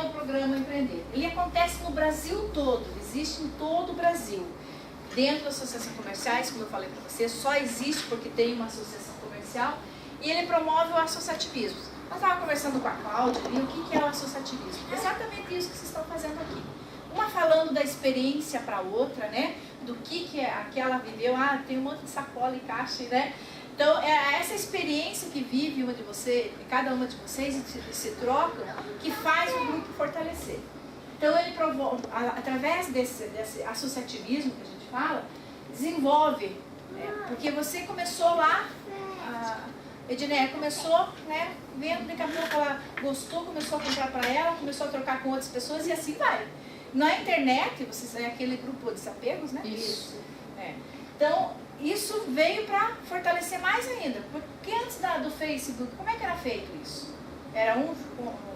o programa Empreender? Ele acontece no Brasil todo, existe em todo o Brasil. Dentro da Associação Comerciais, como eu falei para você, só existe porque tem uma associação comercial, e ele promove o associativismo. Eu estava conversando com a Cláudia ali, o que é o associativismo? Exatamente isso que vocês estão fazendo aqui. Uma falando da experiência para a outra, né? Do que ela viveu, tem um monte de sacola e caixa, né? Então, é essa experiência que vive uma de vocês, cada uma de vocês, e se troca, que faz o grupo fortalecer. Então, ele através desse associativismo que a gente fala, desenvolve, porque você começou lá, Edneia começou, né, vendo, daqui a pouco ela gostou, começou a comprar para ela, começou a trocar com outras pessoas e assim vai. Na internet, vocês é aquele grupo de desapegos, né? Isso. Então, isso veio para fortalecer mais ainda. Porque antes do Facebook, como é que era feito isso? Era um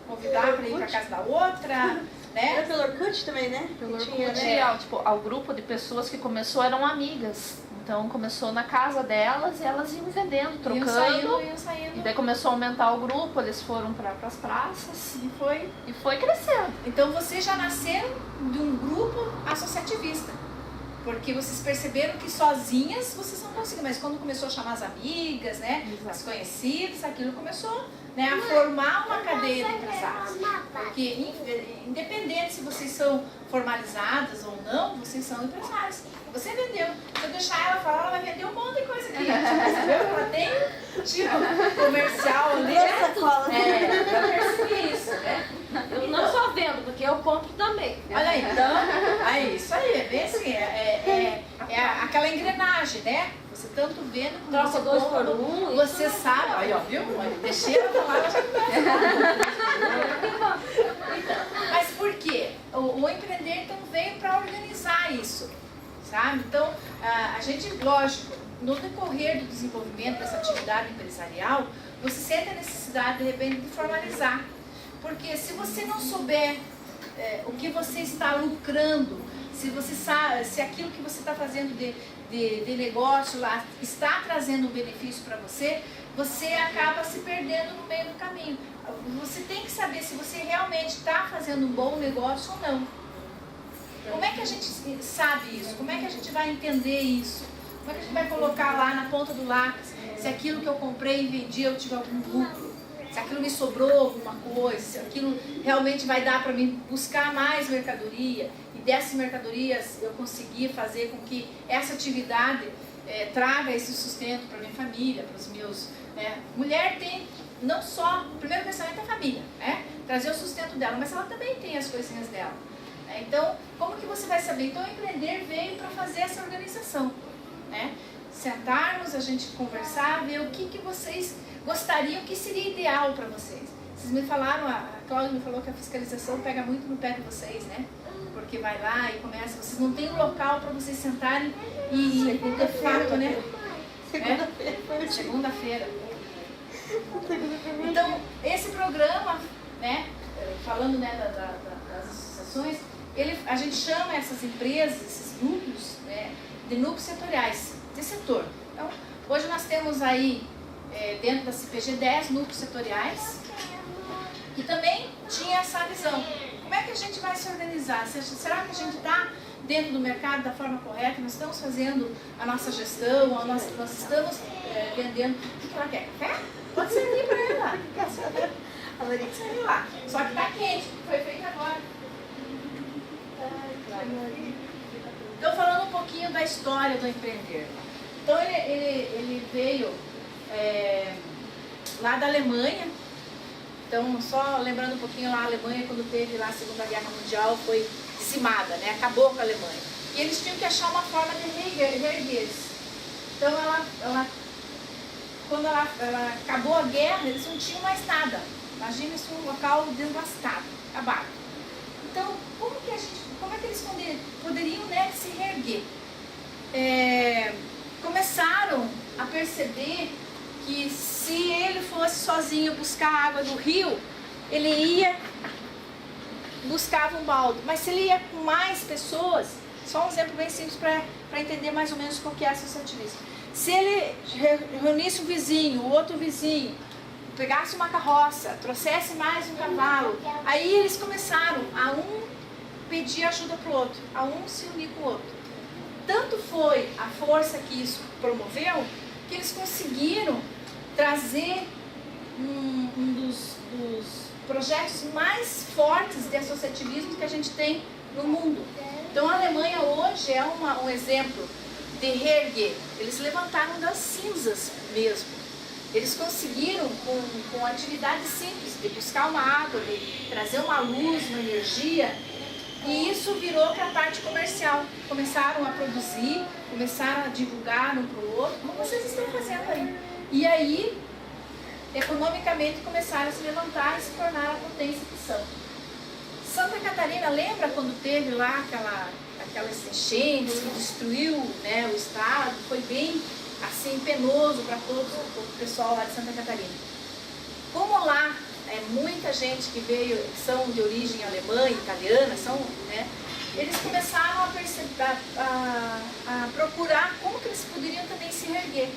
convidar para ir para casa da outra, né? Era pelo Orkut também, né? Pelo Orkut, tipo, ao grupo de pessoas que começou eram amigas. Então começou na casa delas e elas iam vendendo, trocando. Iam saindo. E daí começou a aumentar o grupo, eles foram para as praças e foi crescendo. Então vocês já nasceram de um grupo associativista. Porque vocês perceberam que sozinhas vocês não conseguiam, mas quando começou a chamar as amigas, né, as conhecidas, aquilo começou, né, a formar uma cadeia de empresários. Porque independente se vocês são formalizadas ou não, vocês são empresários. Você vendeu. Se eu deixar ela falar, ela vai vender um monte de coisa aqui. Você percebeu que ela tem tipo comercial ali? Eu percebi isso, né? Eu não só vendo, porque eu compro também. Olha aí, então, isso aí, é bem assim, é aquela engrenagem, né? Você tanto vendo como troca você dois compra, por um. você sabe, aí ó, viu? Deixei ela falar, ela já Mas por quê? O empreender então veio para organizar isso, sabe? Então, a gente, lógico, no decorrer do desenvolvimento dessa atividade empresarial, você sente a necessidade, de repente, de formalizar. Porque se você não souber o que você está lucrando, se você sabe, se aquilo que você está fazendo de negócio lá está trazendo um benefício para você, você acaba se perdendo no meio do caminho. Você tem que saber se você realmente está fazendo um bom negócio ou não. Como é que a gente sabe isso? Como é que a gente vai entender isso? Como é que a gente vai colocar lá na ponta do lápis se aquilo que eu comprei e vendi eu tive algum lucro? Se aquilo me sobrou alguma coisa, se aquilo realmente vai dar para mim buscar mais mercadoria e dessas mercadorias eu conseguir fazer com que essa atividade traga esse sustento para minha família, para os meus... Mulher tem não só, o primeiro pensamento é a família, trazer o sustento dela, mas ela também tem as coisinhas dela. Então, como que você vai saber? Então, o empreender veio para fazer essa organização. Sentarmos, a gente conversar, ver o que vocês gostariam, o que seria ideal para vocês. Vocês me falaram, a Cláudia me falou que a fiscalização pega muito no pé de vocês, né? Porque vai lá e começa, vocês não têm um local para vocês sentarem e de fato, né? Segunda-feira. Então, esse programa, falando das associações, a gente chama essas empresas, esses núcleos, de núcleos setoriais, de setor. Então, hoje nós temos aí, dentro da CPG, 10 núcleos setoriais, e também tinha essa visão. Como é que a gente vai se organizar? Será que a gente está dentro do mercado da forma correta? Nós estamos fazendo a nossa gestão, nós estamos vendendo... O que ela quer? Café? Pode servir para ela. A Maria que servir lá. Só que está quente, porque foi feito agora. Então, falando um pouquinho da história do empreender. Então, ele veio lá da Alemanha. Então, só lembrando um pouquinho lá, a Alemanha, quando teve lá a Segunda Guerra Mundial, foi dizimada, acabou com a Alemanha. E eles tinham que achar uma forma de reerguer-se. Então, quando ela acabou a guerra, eles não tinham mais nada. Imagina isso, um local devastado, acabado. Então, como é que eles poderiam se reerguer? Começaram a perceber que se ele fosse sozinho buscar água do rio, ele ia, buscava um balde. Mas se ele ia com mais pessoas, só um exemplo bem simples para entender mais ou menos o que é associativismo. Se ele reunisse um vizinho, o outro vizinho, pegasse uma carroça, trouxesse mais um cavalo. Aí eles começaram a um pedir ajuda para o outro, a um se unir com o outro. Tanto foi a força que isso promoveu, que eles conseguiram trazer um dos projetos mais fortes de associativismo que a gente tem no mundo. Então a Alemanha hoje é um exemplo de reerguer. Eles levantaram das cinzas mesmo. Eles conseguiram, com atividades simples, de buscar uma água, de trazer uma luz, uma energia, e isso virou para a parte comercial. Começaram a produzir, começaram a divulgar um para o outro, como vocês estão fazendo aí. E aí, economicamente, começaram a se levantar e se tornar a potência que são. Santa Catarina, lembra quando teve lá aquelas enchentes que destruiu, né, o estado? Foi bem assim penoso para todo o pessoal lá de Santa Catarina. Como lá muita gente que veio, que são de origem alemã, italiana, né, eles começaram a procurar como que eles poderiam também se reerguer.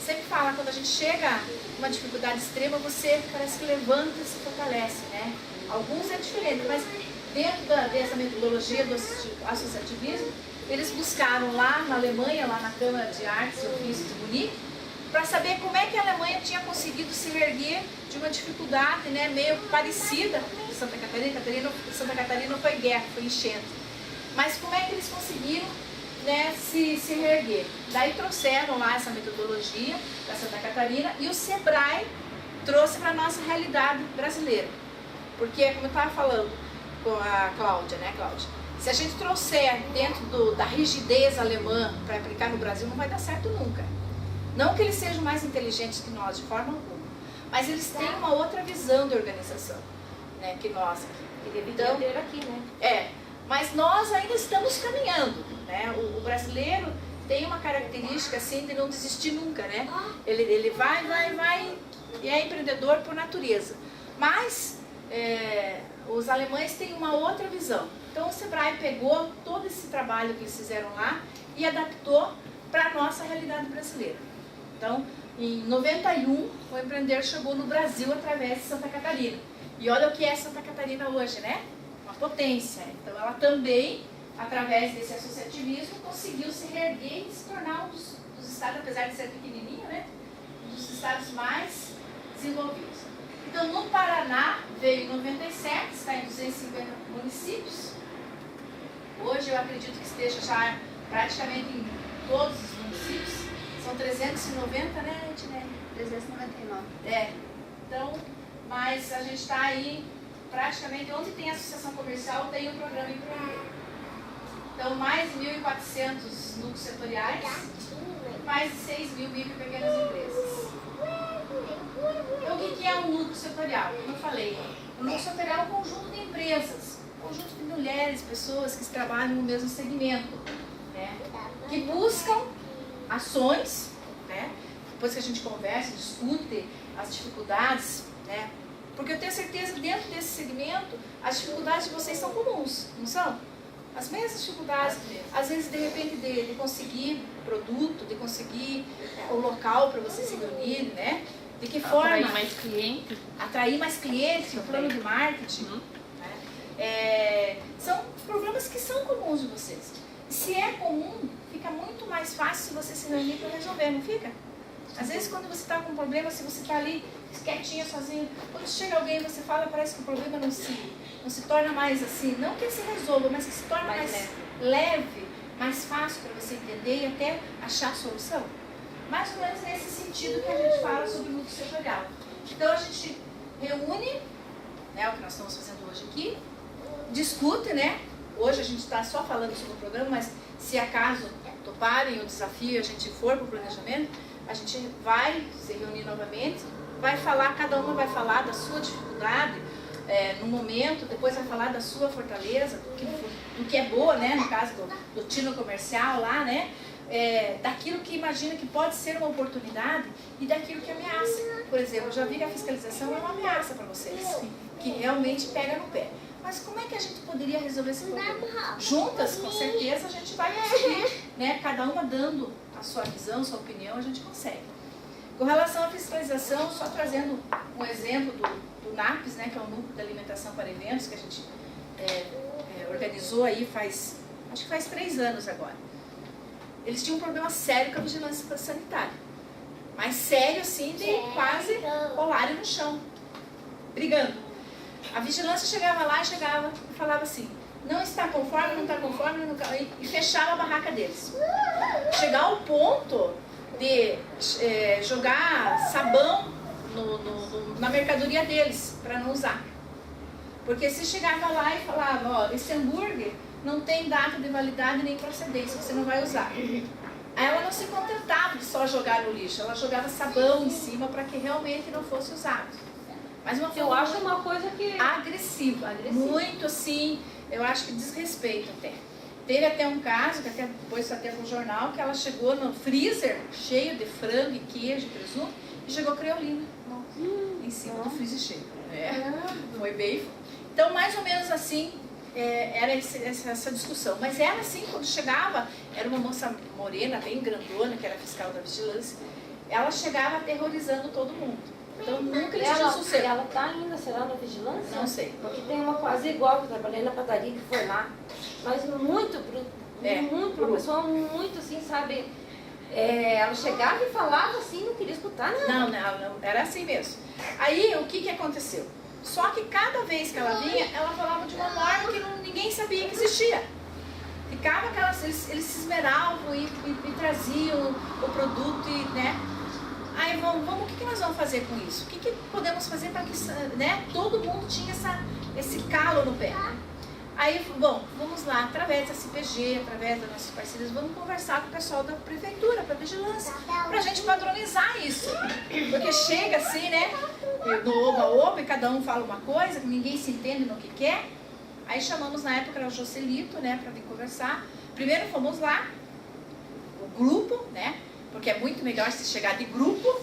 Sempre fala, quando a gente chega a uma dificuldade extrema, você parece que levanta e se fortalece, né? Alguns é diferente, mas dentro dessa metodologia do associativismo, eles buscaram lá na Alemanha, lá na Câmara de Artes e Ofícios de Munique, para saber como é que a Alemanha tinha conseguido se erguer de uma dificuldade, né, meio parecida de Santa Catarina. Santa Catarina foi guerra, foi enchente. Mas como é que eles conseguiram, né, se reerguer? Daí trouxeram lá essa metodologia da Santa Catarina e o Sebrae trouxe para a nossa realidade brasileira. Porque, como eu estava falando com a Cláudia, né, Cláudia? Se a gente trouxer dentro da rigidez alemã para aplicar no Brasil, não vai dar certo nunca. Não que eles sejam mais inteligentes que nós, de forma alguma. Mas eles têm uma outra visão de organização, né, que nós. E deviam ter aqui, né? Mas nós ainda estamos caminhando, né? O brasileiro tem uma característica assim de não desistir nunca, né? Ele vai e é empreendedor por natureza. Mas os alemães têm uma outra visão. Então o Sebrae pegou todo esse trabalho que eles fizeram lá e adaptou para a nossa realidade brasileira. Então, em 91, o empreender chegou no Brasil através de Santa Catarina. E olha o que é Santa Catarina hoje, né? Uma potência. Então ela também, através desse associativismo, conseguiu se reerguer e se tornar um dos estados, apesar de ser pequenininho, né? Um dos estados mais desenvolvidos. Então no Paraná veio em 97, está em 250 municípios. Hoje eu acredito que esteja já praticamente em todos os municípios. São 390, né, Ednei? 399. Então, mas a gente está aí praticamente, onde tem associação comercial, tem um programa empreender. Então, mais de 1.400 núcleos setoriais, mais de 6.000 micro e pequenas empresas. Então, o que é um núcleo setorial? Como eu falei, o núcleo setorial é um conjunto de empresas, um conjunto de mulheres, pessoas que trabalham no mesmo segmento, né, que buscam ações, né, depois que a gente conversa, discute as dificuldades, né, porque eu tenho certeza que dentro desse segmento as dificuldades de vocês são comuns, não são? As mesmas dificuldades, às vezes de repente de conseguir produto, de conseguir o local para vocês se reunirem, né? De que forma? Atrair mais cliente. Atrair mais clientes, o plano de marketing. Né? São problemas que são comuns de vocês. Se é comum, fica muito mais fácil se você se reunir para resolver, não fica? Às vezes quando você está com um problema, se você está ali quietinha, sozinho, quando chega alguém e você fala, parece que o problema não se torna mais assim, não que ele se resolva, mas que se torna mais leve, mais fácil para você entender e até achar a solução. Mais ou menos nesse sentido que a gente fala sobre o núcleo setorial. Então a gente reúne, né, o que nós estamos fazendo hoje aqui, discute, né? Hoje a gente está só falando sobre o programa, mas se acaso toparem o desafio e a gente for para o planejamento, a gente vai se reunir novamente, vai falar, cada uma vai falar da sua dificuldade no momento, depois vai falar da sua fortaleza, do que é boa, né? No caso do tino comercial lá, né? Daquilo que imagina que pode ser uma oportunidade e daquilo que ameaça. Por exemplo, eu já vi que a fiscalização é uma ameaça para vocês, que realmente pega no pé. Mas como é que a gente poderia resolver esse problema? Juntas, com certeza, a gente vai conseguir, né? Cada uma dando a sua visão, a sua opinião, a gente consegue. Com relação à fiscalização, só trazendo um exemplo do NAPES, né, que é o Núcleo de Alimentação para Eventos, que a gente organizou aí acho que faz 3 anos agora. Eles tinham um problema sério com a vigilância sanitária. Mas sério assim, de quase colarem no chão, brigando. A vigilância chegava lá e falava assim, não está conforme, não está conforme, e fechava a barraca deles. Chegar ao ponto de jogar sabão na mercadoria deles, para não usar. Porque se chegava lá e falava, ó, esse hambúrguer não tem data de validade nem procedência, você não vai usar. Aí ela não se contentava de só jogar no lixo, ela jogava sabão em cima para que realmente não fosse usado. Mas eu acho uma coisa que... agressiva, muito assim, eu acho que desrespeito até. Teve até um caso, que até depois até no jornal, que ela chegou no freezer cheio de frango e queijo, presunto, e jogou creolina em cima do freezer cheio. Foi bem... Então, mais ou menos assim, era essa discussão. Mas ela, assim, quando chegava, era uma moça morena, bem grandona, que era fiscal da vigilância, ela chegava aterrorizando todo mundo. Então, nunca eles tinham sucesso. Ela está ainda, será, na vigilância? Não sei. Porque tem uma quase igual que eu trabalhei na padaria, que foi lá. Mas muito bruto. Uma pessoa muito assim, sabe... ela chegava e falava assim, não queria escutar nada. Não, era assim mesmo. Aí, o que aconteceu? Só que cada vez que ela vinha, ela falava de uma norma que ninguém sabia que existia. Ficava eles se esmeravam e traziam o produto e, né? Aí o que nós vamos fazer com isso? O que podemos fazer para que, né, todo mundo tinha esse calo no pé? Aí, bom, vamos lá, através da CPG, através das nossas parcerias, vamos conversar com o pessoal da prefeitura, para vigilância, para a gente padronizar isso. Porque chega assim, né, do oba-oba, e cada um fala uma coisa, que ninguém se entende no que quer. Aí chamamos, na época, era o Joselito, né, para vir conversar. Primeiro fomos lá, o grupo, né, porque é muito melhor se chegar de grupo.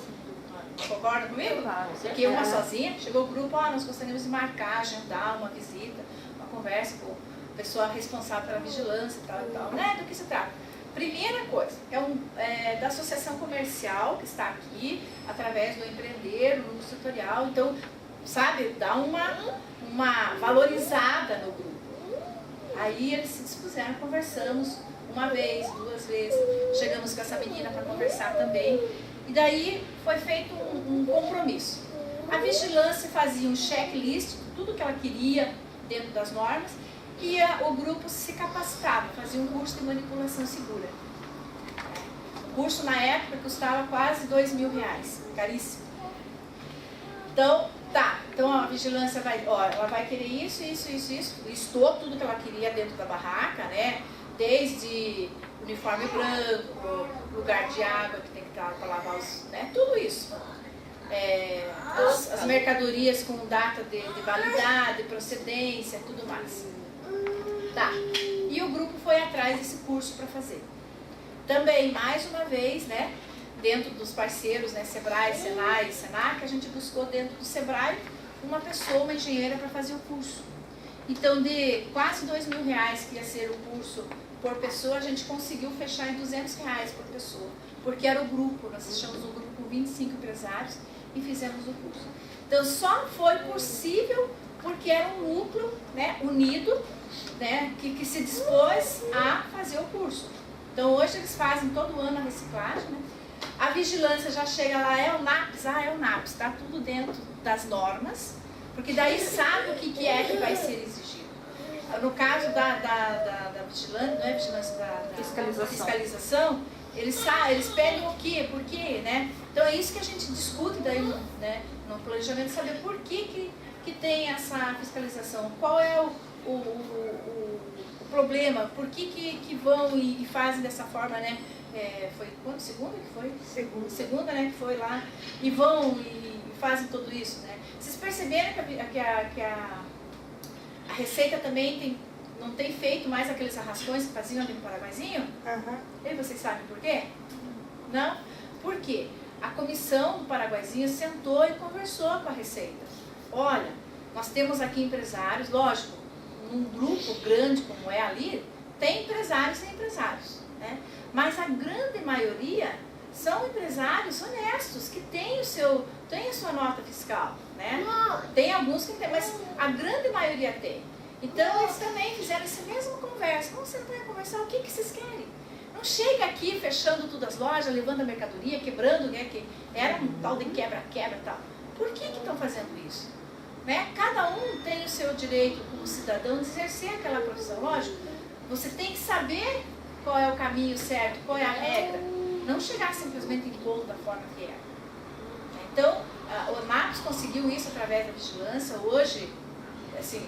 Concorda comigo? Porque uma sozinha, chegou o grupo, nós gostaríamos de marcar, agendar uma visita, conversa com a pessoa responsável pela vigilância e tal, né? Do que se trata? Primeira coisa, da associação comercial que está aqui, através do empreender, no grupo setorial, então, sabe, dá uma valorizada no grupo. Aí eles se dispuseram, conversamos uma vez, 2 vezes, chegamos com essa menina para conversar também, e daí foi feito um compromisso. A vigilância fazia um checklist, tudo que ela queria, dentro das normas, e o grupo se capacitava, fazia um curso de manipulação segura. O curso na época custava quase R$2.000, caríssimo. Então, então a vigilância ela vai querer isso, listou tudo que ela queria dentro da barraca, né? Desde uniforme branco, lugar de água que tem que estar para lavar né? Tudo isso. As mercadorias com data de validade, procedência, tudo mais. E o grupo foi atrás desse curso para fazer. Também, mais uma vez, né, dentro dos parceiros, né, Sebrae, Senai e Senac, a gente buscou dentro do Sebrae uma pessoa, uma engenheira, para fazer o curso. Então, de quase R$2.000 que ia ser o curso por pessoa, a gente conseguiu fechar em R$200 por pessoa, porque era o grupo, nós fechamos um grupo com 25 empresários, e fizemos o curso. Então, só foi possível porque era um núcleo, né, unido, né, que se dispôs a fazer o curso. Então, hoje eles fazem todo ano a reciclagem, né? A vigilância já chega lá, é o NAPES, é o NAPES, está tudo dentro das normas, porque daí sabe o que é que vai ser exigido. No caso da vigilância, não é vigilância, da fiscalização, eles pedem o quê, por quê, né? Então é isso que a gente discute daí, né, no planejamento, saber por que tem essa fiscalização, qual é o problema, por que vão e fazem dessa forma, né? Foi quando? Segunda que foi? Segunda, né, que foi lá, e vão e fazem tudo isso, né? Vocês perceberam que a Receita também não tem feito mais aqueles arrastões que faziam ali no Paraguaizinho? E vocês sabem por quê? Não? Por quê? A comissão do Paraguaizinho sentou e conversou com a Receita. Olha, nós temos aqui empresários, lógico, num grupo grande como é ali, tem empresários e empresários, né? Mas a grande maioria são empresários honestos, que têm a sua nota fiscal, né? Tem alguns que não tem, mas a grande maioria tem. Então eles também fizeram essa mesma conversa. Vamos sentar e conversar, o que vocês querem? Não chega aqui fechando todas as lojas, levando a mercadoria, quebrando, né? Que era um tal de quebra-quebra e tal. Por que estão fazendo isso? Né? Cada um tem o seu direito como cidadão de exercer aquela profissão. Lógico, você tem que saber qual é o caminho certo, qual é a regra. Não chegar simplesmente impondo da forma que é. Então, o NAPS conseguiu isso através da vigilância. Hoje, assim,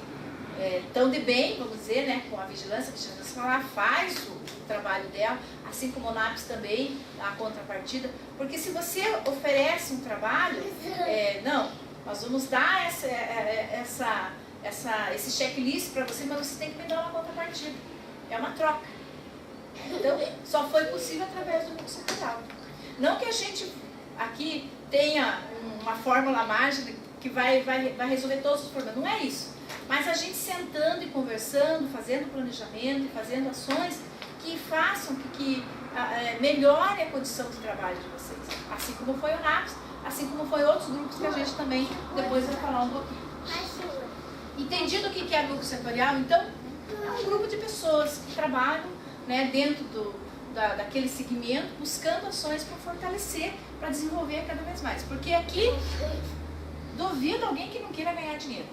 tão de bem, vamos dizer, né, com a vigilância ela faz o trabalho dela, assim como o NAPS também, a contrapartida. Porque se você oferece um trabalho, não, nós vamos dar esse checklist para você, mas você tem que me dar uma contrapartida. É uma troca. Então, só foi possível através do núcleo setorial. Não que a gente aqui tenha uma fórmula mágica que vai resolver todos os problemas, não é isso. Mas a gente sentando e conversando, fazendo planejamento, fazendo ações que façam que melhore a condição de trabalho de vocês. Assim como foi o NAPS, assim como foi outros grupos que a gente também depois vai falar um pouquinho. Entendido o que é núcleo setorial, então, é um grupo de pessoas que trabalham, né, dentro daquele segmento, buscando ações para fortalecer, para desenvolver cada vez mais. Porque aqui, duvido alguém que não queira ganhar dinheiro.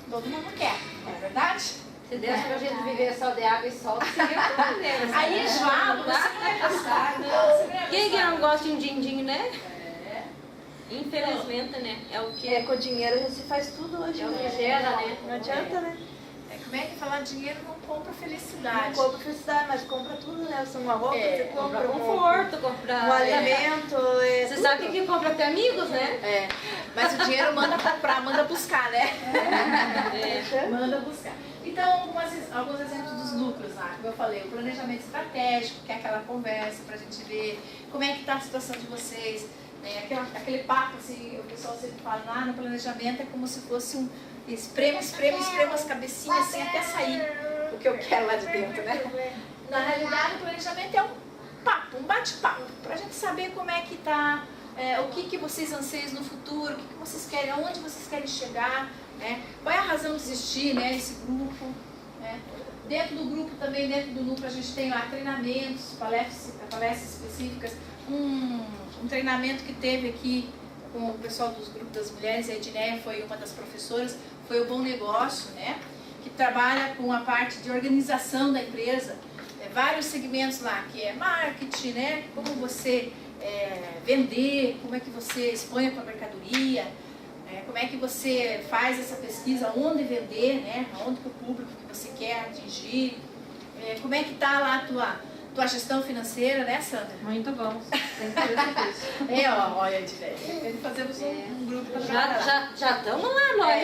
Todo mundo quer, não é verdade? Se desse pra gente viver só de água e sol, seria um problema. Aí, João, você não vai gostar. Quem que não gosta de um din-din, né? Infelizmente, né? É o que... com dinheiro a gente faz tudo hoje. É o que gera, né? Não adianta, né? Como é que falar dinheiro não compra felicidade? Não compra felicidade, mas compra tudo, né? Uma roupa, você compra conforto, compra... um alimento, Você sabe que compra até amigos, né? Mas o dinheiro manda comprar, manda buscar, né? Manda buscar. Então, alguns exemplos dos núcleos lá, como eu falei, o planejamento estratégico, que é aquela conversa pra gente ver como é que tá a situação de vocês, né? Aquele papo, assim, o pessoal sempre fala, lá no planejamento é como se fosse espremo as cabecinhas assim até sair o que eu quero lá de dentro, né? Na realidade, o planejamento é um papo, um bate-papo, pra gente saber como é que tá, o que vocês anseiam no futuro, o que vocês querem, aonde vocês querem chegar, né? Qual é a razão de existir, né, esse grupo, né? Dentro do grupo também, dentro do núcleo, a gente tem lá treinamentos, palestras específicas, um treinamento que teve aqui com o pessoal dos grupos das mulheres, a Edneia foi uma das professoras, foi o Bom Negócio, né? Que trabalha com a parte de organização da empresa, vários segmentos lá, que é marketing, né? Como você vender, como é que você expõe a sua mercadoria, como é que você faz essa pesquisa, onde vender, né? Onde que o público que você quer atingir, como é que está lá a tua gestão financeira, né, Sandra? Muito bom. Tem que fazer isso. Olha, Edneia, fazemos um grupo para trabalhar. Já estamos lá, nós,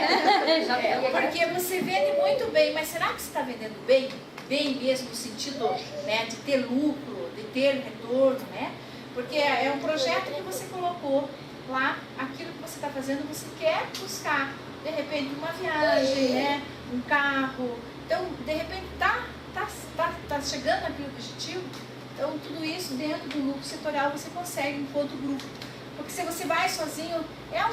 né? Porque você vende muito bem, mas será que você está vendendo bem? Bem mesmo no sentido, né, de ter lucro, de ter retorno, né? Porque é um projeto que você colocou lá, aquilo que você está fazendo, você quer buscar, de repente, uma viagem, né? Um carro. Então, de repente, tá chegando naquele objetivo. Então, tudo isso dentro do núcleo setorial você consegue enquanto grupo. Porque se você vai sozinho, é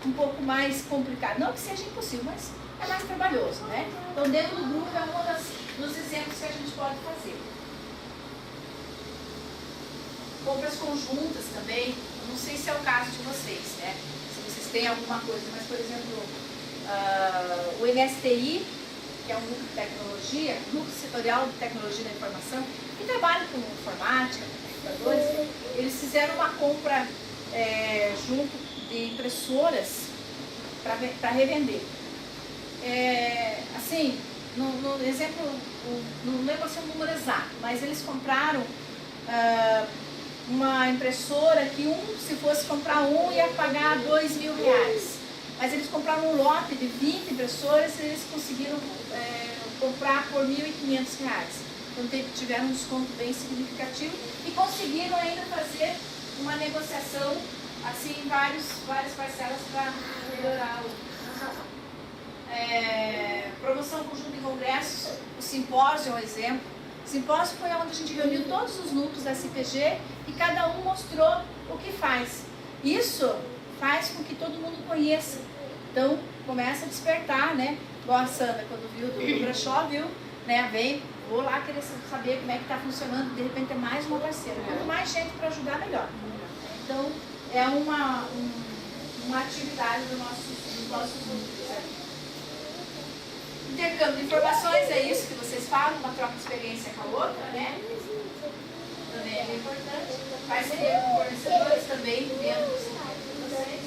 um pouco mais complicado. Não que seja impossível, mas é mais trabalhoso, né? Então, dentro do grupo é um dos exemplos que a gente pode fazer. Compras conjuntas também, não sei se é o caso de vocês, né? Se vocês têm alguma coisa, mas, por exemplo, o NSTI, que é um núcleo de tecnologia, núcleo setorial de tecnologia da informação, que trabalha com informática, com computadores, eles fizeram uma compra junto de impressoras para revender. Assim, no exemplo, não lembro se é o número exato, mas eles compraram uma impressora que se fosse comprar ia pagar R$2.000. Mas eles compraram um lote de 20 impressoras e eles conseguiram comprar por R$1.500. Então tiveram um desconto bem significativo e conseguiram ainda fazer uma negociação assim em várias parcelas para melhorar promoção conjunta em congressos, o simpósio é um exemplo, O simpósio foi onde a gente reuniu todos os núcleos da SPG e cada um mostrou o que faz. Isso faz com que todo mundo conheça. Então, começa a despertar, né? Igual a Sandra, quando viu do brechó, viu? Né? Vem, vou lá querer saber como é que está funcionando, de repente é mais uma parceira. Quanto mais gente para ajudar, melhor. Então, é uma atividade do nosso grupo. Intercâmbio de informações, é isso que vocês falam, uma troca de experiência com a outra, né? Também é bem importante. Parceria com fornecedores também, dentro do sistema de vocês.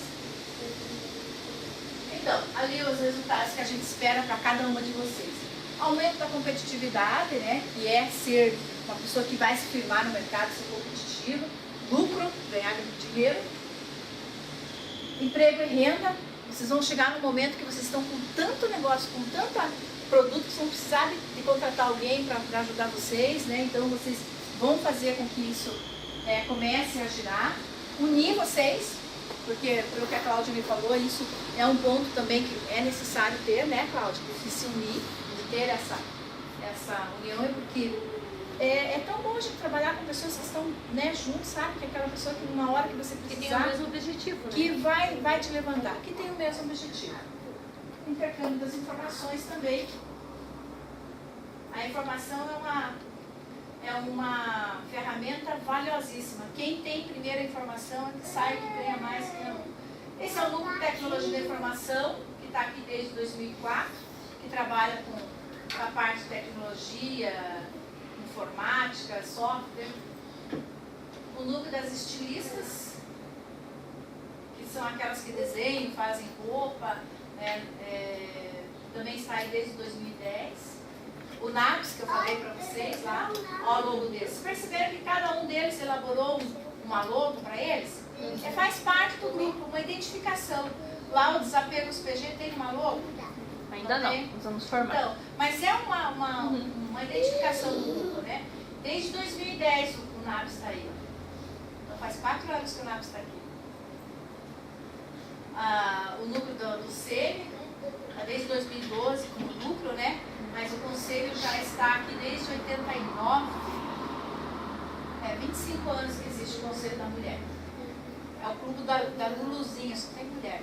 Então, ali os resultados que a gente espera para cada uma de vocês. Aumento da competitividade, né? Que é ser uma pessoa que vai se firmar no mercado, ser competitivo. Lucro, ganhar dinheiro. Emprego e renda. Vocês vão chegar no momento que vocês estão com tanto negócio, com tanto produto, que vocês vão precisar de contratar alguém para ajudar vocês, né? Então vocês vão fazer com que isso comece a girar. Unir vocês, porque pelo que a Cláudia me falou, isso é um ponto também que é necessário ter, né, Cláudia? De se unir, de ter essa união, porque é tão bom a gente trabalhar com pessoas que estão, né, juntos, sabe? Que é aquela pessoa que numa hora que você precisar, Que tem o mesmo objetivo, né? que vai te levantar, que tem o mesmo objetivo. Intercâmbio das informações também. A informação é uma ferramenta valiosíssima. Quem tem primeiro a informação é que sai, que ganha mais, que não. Esse é o Núcleo de Tecnologia da Informação, que está aqui desde 2004, que trabalha com a parte de tecnologia, informática, software. O Núcleo das Estilistas, que são aquelas que desenham, fazem roupa, né, também está aí desde 2010. O NAPS, que eu falei para vocês lá, ó, o logo deles. Vocês perceberam que cada um deles elaborou uma logo para eles? Faz parte do grupo, uma identificação. Lá o Desapegos PG tem uma logo? Ainda não, nós vamos formar. Então, mas é uma identificação do grupo, né? Desde 2010 o NAPS está aí. Então faz 4 anos que o NAPS está aqui. O núcleo do CEMI, desde 2012 como núcleo, né? Mas o conselho já está aqui desde 89. 25 anos que existe o Conselho da Mulher. É o clube da Luluzinha, só tem mulher.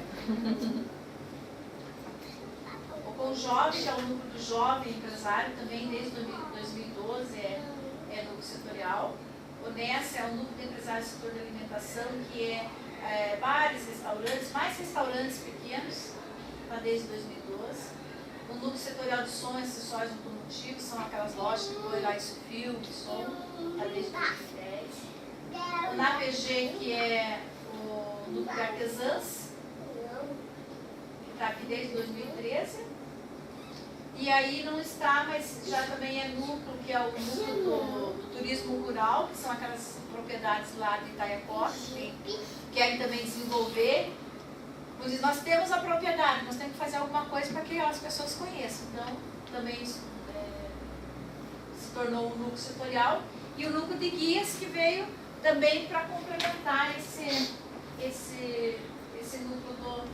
O CONJOV, que é o núcleo do jovem empresário, também desde 2012 é núcleo setorial. O NES é o núcleo de empresário do setor de alimentação, que é bares, restaurantes, mais restaurantes pequenos, está desde 2012. O núcleo setorial de som e acessórios automotivos, são aquelas lojas que põem lá isso, fio, de som, está desde 2010. O NAPG, que é o núcleo de artesãs, que está aqui desde 2013. E aí não está, mas já também é núcleo, que é o núcleo do turismo rural, que são aquelas propriedades lá de Itaiapó, que querem também desenvolver. Nós temos a propriedade, nós temos que fazer alguma coisa para que as pessoas conheçam. Então, também isso se tornou um núcleo setorial. E o núcleo de guias, que veio também para complementar esse núcleo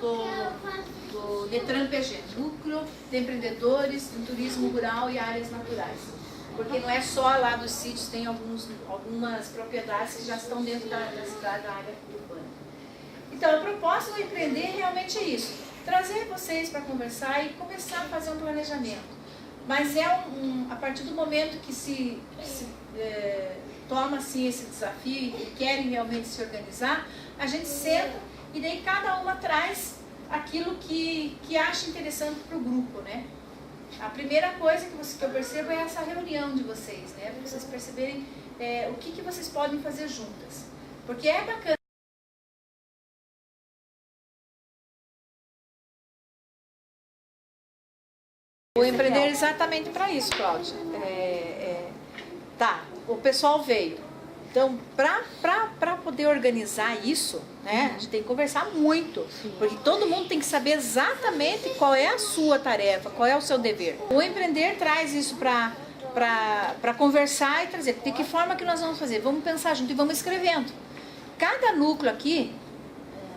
do Detran PG, Núcleo de Empreendedores do Turismo Rural e Áreas Naturais. Porque não é só lá dos sítios, tem algumas propriedades que já estão dentro da cidade, da área urbana. Então, a proposta do empreender realmente é isso. Trazer vocês para conversar e começar a fazer um planejamento. Mas a partir do momento que se toma assim, esse desafio e querem realmente se organizar, a gente senta e daí cada uma traz aquilo que acha interessante para o grupo, né? A primeira coisa que eu percebo é essa reunião de vocês, né? Para vocês perceberem o que vocês podem fazer juntas. Porque é bacana. O empreender é exatamente para isso, Cláudia. Tá, o pessoal veio. Então, para poder organizar isso, né, a gente tem que conversar muito. Porque todo mundo tem que saber exatamente qual é a sua tarefa, qual é o seu dever. O empreender traz isso para conversar e trazer. De que forma que nós vamos fazer? Vamos pensar junto e vamos escrevendo. Cada núcleo aqui,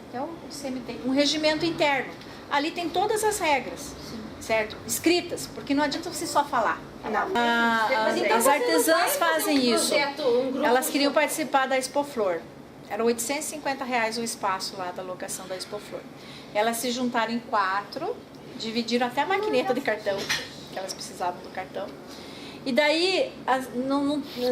até o CEMI tem um regimento interno. Ali tem todas as regras. Certo? Escritas, porque não adianta você só falar. Não. Mas então As você não artesãs vai fazer fazem um isso. projeto, um grupo Elas queriam junto. participar da Expo Flor. Era R$850 o espaço lá da locação da Expo Flor. Elas se juntaram em 4, dividiram até a maquineta de cartão, que elas precisavam do cartão. E daí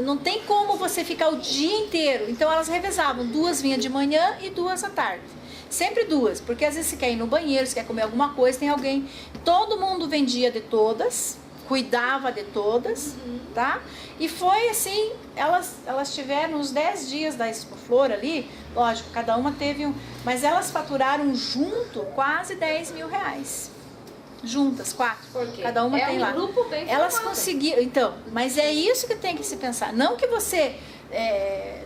não tem como você ficar o dia inteiro. Então elas revezavam, 2 vinham de manhã e 2 à tarde. Sempre 2, porque às vezes você quer ir no banheiro, você quer comer alguma coisa, tem alguém. Todo mundo vendia de todas, cuidava de todas, tá? E foi assim, elas tiveram uns 10 dias da Expo Flor ali, lógico, cada uma teve um. Mas elas faturaram junto quase R$10 mil. Juntas, 4. Porque Cada uma é tem um lá. grupo bem Elas formado. conseguiram. Então, mas é isso que tem que se pensar. Não que você.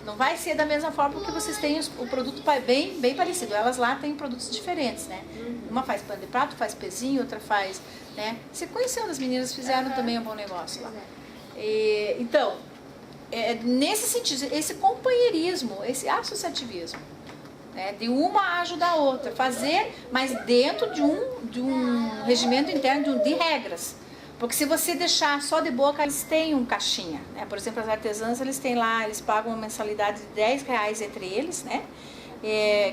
Não vai ser da mesma forma que vocês têm o produto bem parecido. Elas lá têm produtos diferentes, né? Uma faz pano de prato, faz pezinho, outra faz. Né? Você conhecendo, as meninas fizeram também um bom negócio lá. Então, nesse sentido, esse companheirismo, esse associativismo. Né, de uma ajudar a outra, fazer, mas dentro de um regimento interno de regras. Porque se você deixar só de boca, eles têm um caixinha. Né? Por exemplo, as artesãs, eles têm lá, eles pagam uma mensalidade de R$10 entre eles, né?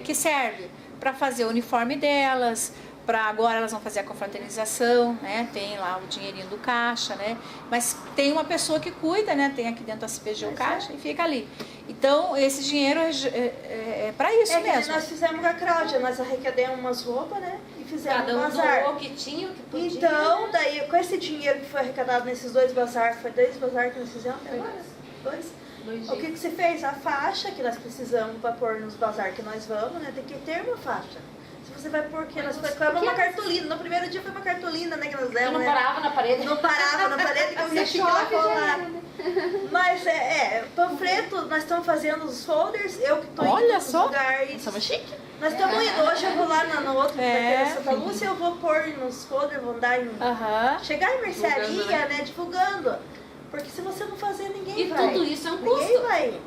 Que serve para fazer o uniforme delas, para agora elas vão fazer a confraternização, né? Tem lá o dinheirinho do caixa, né? Mas tem uma pessoa que cuida, né? Tem aqui dentro da CPG o caixa e fica ali. Então, esse dinheiro é para isso mesmo. Nós fizemos com a Cláudia, nós arrecadamos umas roupas, né? E fizemos Cada um um bazar. doou o que tinha, o que podia. Então, daí, com esse dinheiro que foi arrecadado nesses 2 bazar, foi 2 bazar que nós fizemos até agora? 2? O que você fez? A faixa que nós precisamos para pôr nos bazar que nós vamos, né? Tem que ter uma faixa. Se você vai pôr que nós colocamos uma cartolina. No primeiro dia foi uma cartolina, né? Que nós Que demos, não né? parava na parede. Não parava na parede, que eu ia ficar lá. Mas panfleto, nós estamos fazendo os folders, eu que estou Olha indo nos só. lugares. Somos chique. Nós estamos indo, hoje eu vou lá no outro que vai ter na Santa sim. Lúcia, eu vou pôr nos folders, vou andar em... Aham. Chegar em mercearia, Divulgando, né? Divulgando. Porque se você não fazer, ninguém E vai. tudo isso é um Ninguém custo. vai.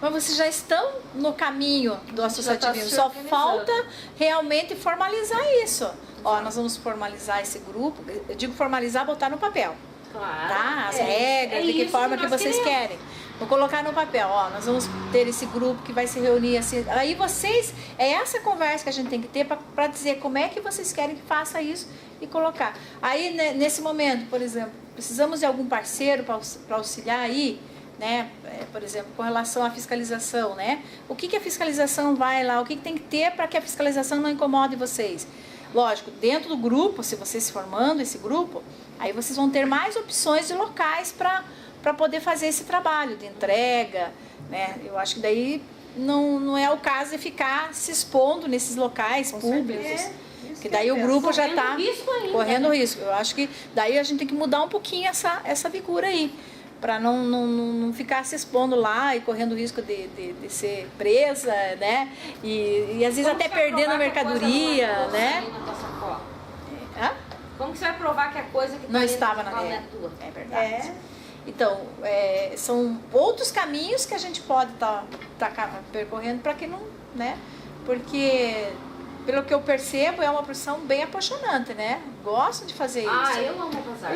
Mas vocês já estão no caminho do associativismo, se só organizando. falta realmente formalizar isso. Ó, nós vamos formalizar esse grupo, eu digo formalizar, botar no papel, Claro. tá? As É regras, de que isso forma que nós vocês queremos. querem. Vou colocar no papel, ó, nós vamos ter esse grupo que vai se reunir assim. Aí vocês, é essa conversa que a gente tem que ter para dizer como é que vocês querem que faça isso e colocar. Aí, né, nesse momento, por exemplo, precisamos de algum parceiro para auxiliar aí, né? Por exemplo, com relação à fiscalização, né? O que a fiscalização vai lá, o que tem que ter para que a fiscalização não incomode vocês? Lógico, dentro do grupo, se vocês se formando esse grupo, aí vocês vão ter mais opções de locais para poder fazer esse trabalho de entrega, né? Eu acho que daí não é o caso de ficar se expondo nesses locais públicos. Que daí o grupo já está Correndo risco ainda, correndo né? risco. Eu acho que daí a gente tem que mudar um pouquinho essa figura aí, para não ficar se expondo lá e correndo risco de ser presa, né? E às vezes Como até que vai perdendo a provar que coisa mercadoria, não é tua né? aí na tua sacola? Hã? Como que você vai provar que a coisa que Não tá estava dentro na da sacola é, não é tua? é verdade. Então, são outros caminhos que a gente pode tá percorrendo para que não, né? Porque, pelo que eu percebo, é uma profissão bem apaixonante, né? Gosto de fazer isso. Ah, eu amo bazar.